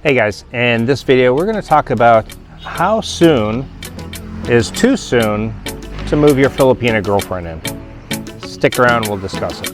Hey guys, in this video we're going to talk about how soon is too soon to move your Filipina girlfriend in. Stick around, we'll discuss it.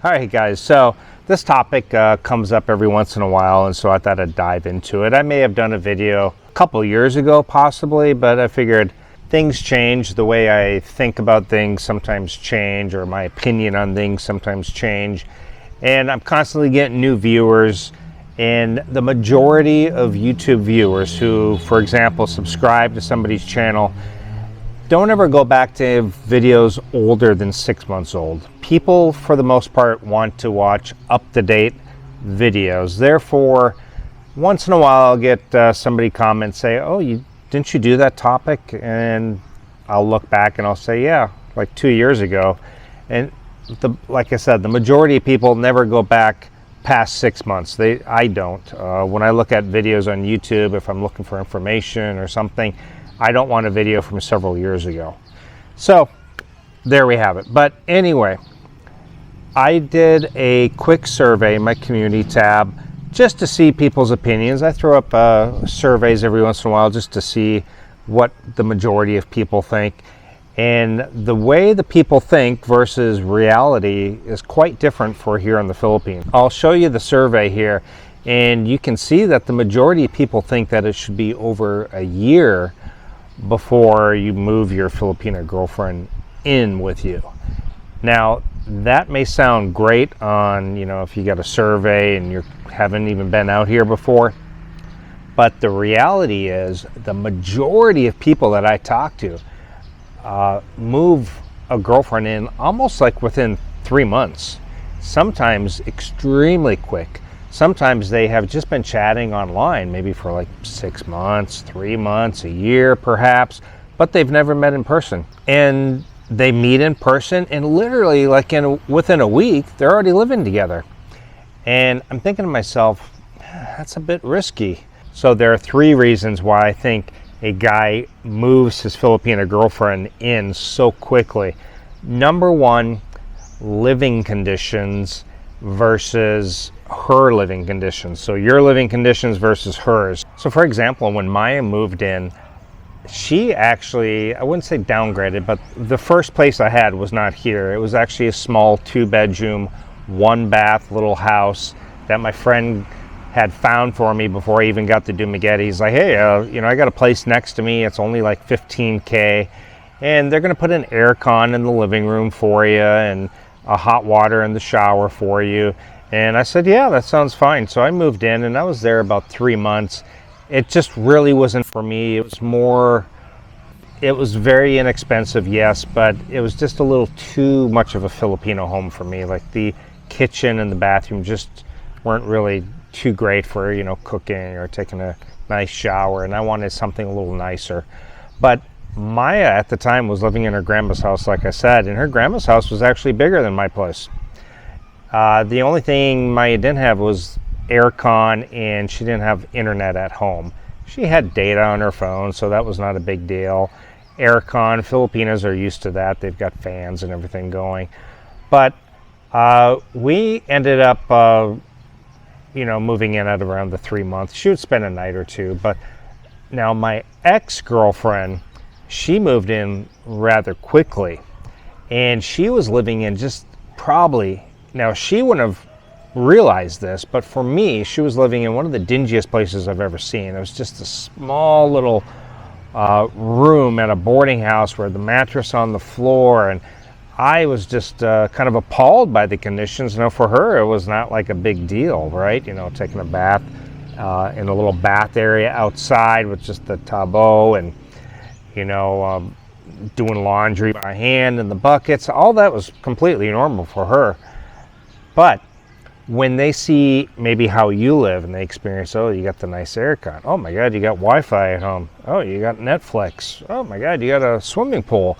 Alright guys, so this topic comes up every once in a while, and so I thought I'd dive into it. I may have done a video a couple years ago possibly, but I figured things change. The way I think about things sometimes change, or my opinion on things sometimes change. And I'm constantly getting new viewers, and the majority of YouTube viewers who, for example, subscribe to somebody's channel don't ever go back to videos older than 6 months old. People, for the most part, want to watch up-to-date videos. Therefore, once in a while I'll get somebody comment, say, oh, didn't you do that topic? And I'll look back and I'll say, yeah, like 2 years ago. And like I said, the majority of people never go back past 6 months. I don't. When I look at videos on YouTube, if I'm looking for information or something, I don't want a video from several years ago. So there we have it. But anyway, I did a quick survey in my community tab just to see people's opinions. I throw up surveys every once in a while just to see what the majority of people think. And the way the people think versus reality is quite different for here in the Philippines. I'll show you the survey here, and you can see that the majority of people think that it should be over a year before you move your Filipina girlfriend in with you. Now, that may sound great on, if you got a survey and you haven't even been out here before, but the reality is the majority of people that I talk to move a girlfriend in almost like within 3 months, sometimes extremely quick. Sometimes they have just been chatting online, maybe for like 6 months, 3 months, a year perhaps, but they've never met in person. And they meet in person, and literally like within a week, they're already living together. And I'm thinking to myself, that's a bit risky. So there are 3 reasons why I think a guy moves his Filipina girlfriend in so quickly. Number 1, living conditions versus her living conditions. So your living conditions versus hers. So for example, when Maya moved in, she actually, I wouldn't say downgraded, but the first place I had was not here. It was actually a small 2-bedroom, 1-bath little house that my friend had found for me before I even got to Dumaguete. He's like, hey, I got a place next to me. It's only like $15K, and they're going to put an air con in the living room for you and a hot water in the shower for you. And I said, yeah, that sounds fine. So I moved in, and I was there about 3 months. It just really wasn't for me. It was very inexpensive, yes, but it was just a little too much of a Filipino home for me. Like the kitchen and the bathroom just weren't really too great for, cooking or taking a nice shower, and I wanted something a little nicer. But Maya at the time was living in her grandma's house, like I said, and her grandma's house was actually bigger than my place. The only thing Maya didn't have was aircon, and she didn't have internet at home. She had data on her phone, so that was not a big deal. Aircon, Filipinos are used to that. They've got fans and everything going. But we ended up, moving in at around the 3 months. She would spend a night or two. But now my ex-girlfriend, she moved in rather quickly, and she was living in just probably, now she wouldn't have realized this, but for me, she was living in one of the dingiest places I've ever seen. It was just a small little room at a boarding house where the mattress on the floor, and I was just kind of appalled by the conditions. Now for her, it was not like a big deal, right? Taking a bath in a little bath area outside with just the tabo, and doing laundry by hand in the buckets. All that was completely normal for her. But when they see maybe how you live and they experience, oh, you got the nice aircon. Oh my God, you got Wi-Fi at home. Oh, you got Netflix. Oh my God, you got a swimming pool.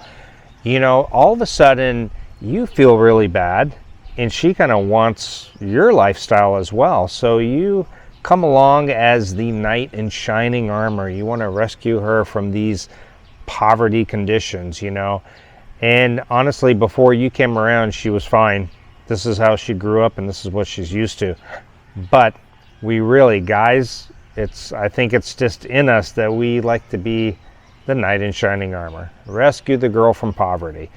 All of a sudden you feel really bad, and she kind of wants your lifestyle as well. So you come along as the knight in shining armor. You want to rescue her from these poverty conditions, And honestly, before you came around, she was fine. This is how she grew up and this is what she's used to. But we really, guys, I think it's just in us that we like to be the knight in shining armor, rescue the girl from poverty.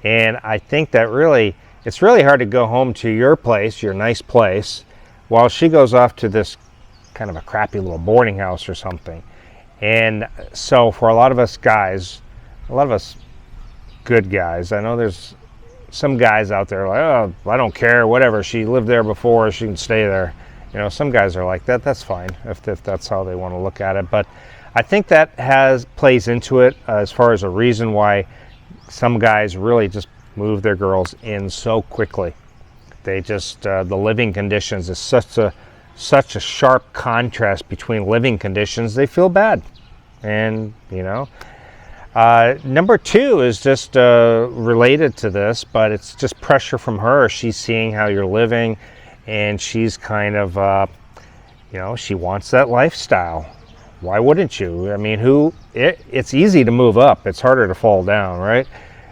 And I think that really, it's really hard to go home to your place, your nice place, while she goes off to this kind of a crappy little boarding house or something. And so for a lot of us guys, a lot of us good guys, I know there's some guys out there like, oh, I don't care, whatever, she lived there before, she can stay there. You know, some guys are like that. That's fine if that's how they want to look at it. But I think that plays into it as far as a reason why some guys really just move their girls in so quickly. They just the living conditions is such a sharp contrast between living conditions. They feel bad, and you know. Number two is just related to this, but it's just pressure from her. She's seeing how you're living, and she's kind of, you know, she wants that lifestyle. Why wouldn't you? I mean, it's easy to move up. It's harder to fall down, right?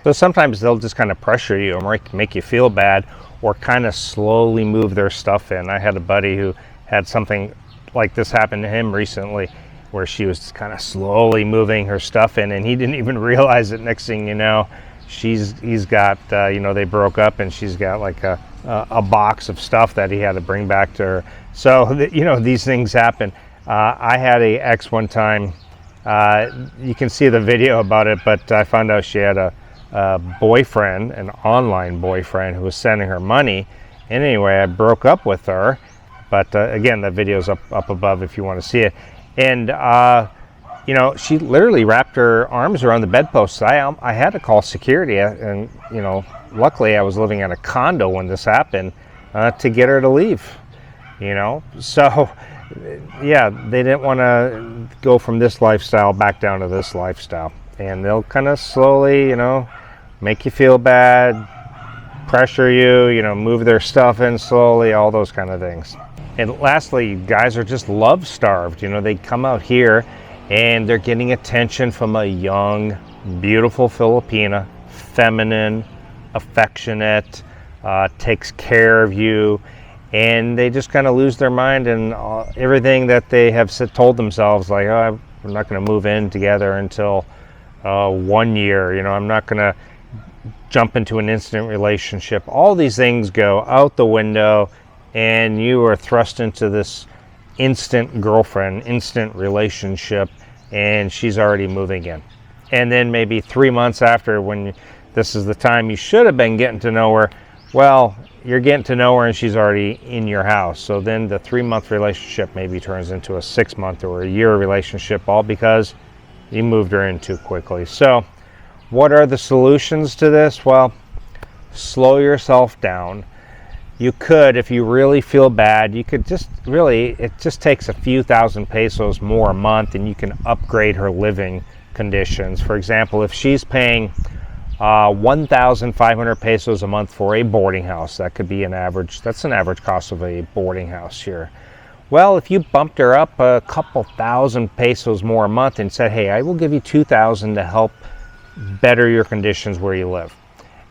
So sometimes they'll just kind of pressure you and make you feel bad, or kind of slowly move their stuff in. I had a buddy who had something like this happen to him recently, where she was kind of slowly moving her stuff in, and he didn't even realize it. Next thing you know, he's got, you know, they broke up, and she's got like a box of stuff that he had to bring back to her. So, you know, these things happen. I had a ex one time, you can see the video about it, but I found out she had a boyfriend, an online boyfriend, who was sending her money. And anyway, I broke up with her, but again, the video's up above if you want to see it. And you know, she literally wrapped her arms around the bedpost. I had to call security, and you know, luckily I was living in a condo when this happened, to get her to leave. You know, so yeah, they didn't want to go from this lifestyle back down to this lifestyle, and they'll kind of slowly, you know, make you feel bad, pressure you, you know, move their stuff in slowly, all those kind of things. And lastly, guys are just love starved. You know, they come out here and they're getting attention from a young, beautiful Filipina, feminine, affectionate, takes care of you, and they just kind of lose their mind, and everything that they have told themselves, like, oh, we're not going to move in together until 1 year. You know, I'm not going to jump into an instant relationship. All these things go out the window, and you are thrust into this instant girlfriend, instant relationship, and she's already moving in. And then maybe 3 months after, when this is the time you should have been getting to know her, well, you're getting to know her and she's already in your house. So then the 3-month relationship maybe turns into a 6-month or a year relationship, all because you moved her in too quickly. So what are the solutions to this? Well, slow yourself down. You could, if you really feel bad, you could just really, it just takes a few thousand pesos more a month, and you can upgrade her living conditions. For example, if she's paying 1,500 pesos a month for a boarding house, that could be an average, that's an average cost of a boarding house here. Well, if you bumped her up a couple thousand pesos more a month and said, hey, I will give you 2,000 to help better your conditions where you live.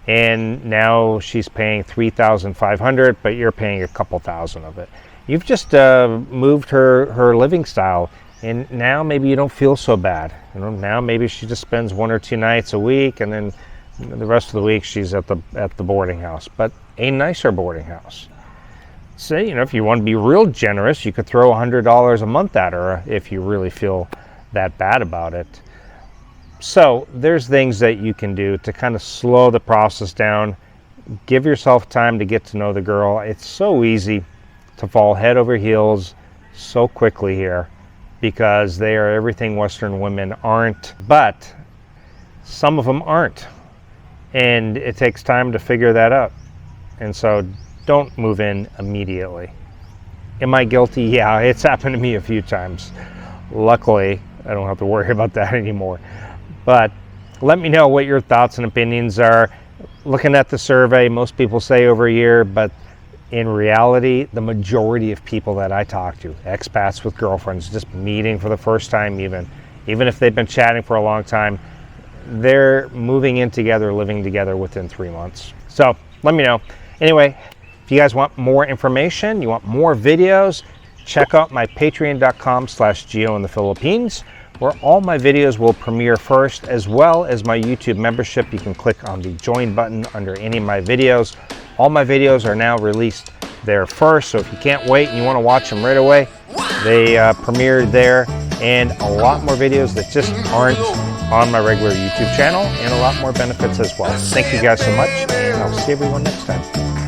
And now she's paying 3,500, but you're paying a couple thousand of it. You've just moved her living style, and now maybe you don't feel so bad. You know, now maybe she just spends 1 or 2 nights a week, and then the rest of the week she's at the boarding house, but a nicer boarding house. Say, you know, if you want to be real generous, you could throw $100 a month at her if you really feel that bad about it. So there's things that you can do to kind of slow the process down. Give yourself time to get to know the girl. It's so easy to fall head over heels so quickly here, because they are everything Western women aren't, but some of them aren't. And it takes time to figure that out. And so don't move in immediately. Am I guilty? Yeah, it's happened to me a few times. Luckily, I don't have to worry about that anymore. But let me know what your thoughts and opinions are. Looking at the survey, most people say over a year, but in reality, the majority of people that I talk to, expats with girlfriends, just meeting for the first time even if they've been chatting for a long time, they're moving in together, living together within 3 months. So let me know. Anyway, if you guys want more information, you want more videos, check out my patreon.com/Geo in the Philippines, where all my videos will premiere first, as well as my YouTube membership. You can click on the join button under any of my videos. All my videos are now released there first, so if you can't wait and you want to watch them right away, they premiere there, and a lot more videos that just aren't on my regular YouTube channel, and a lot more benefits as well. Thank you guys so much, and I'll see everyone next time.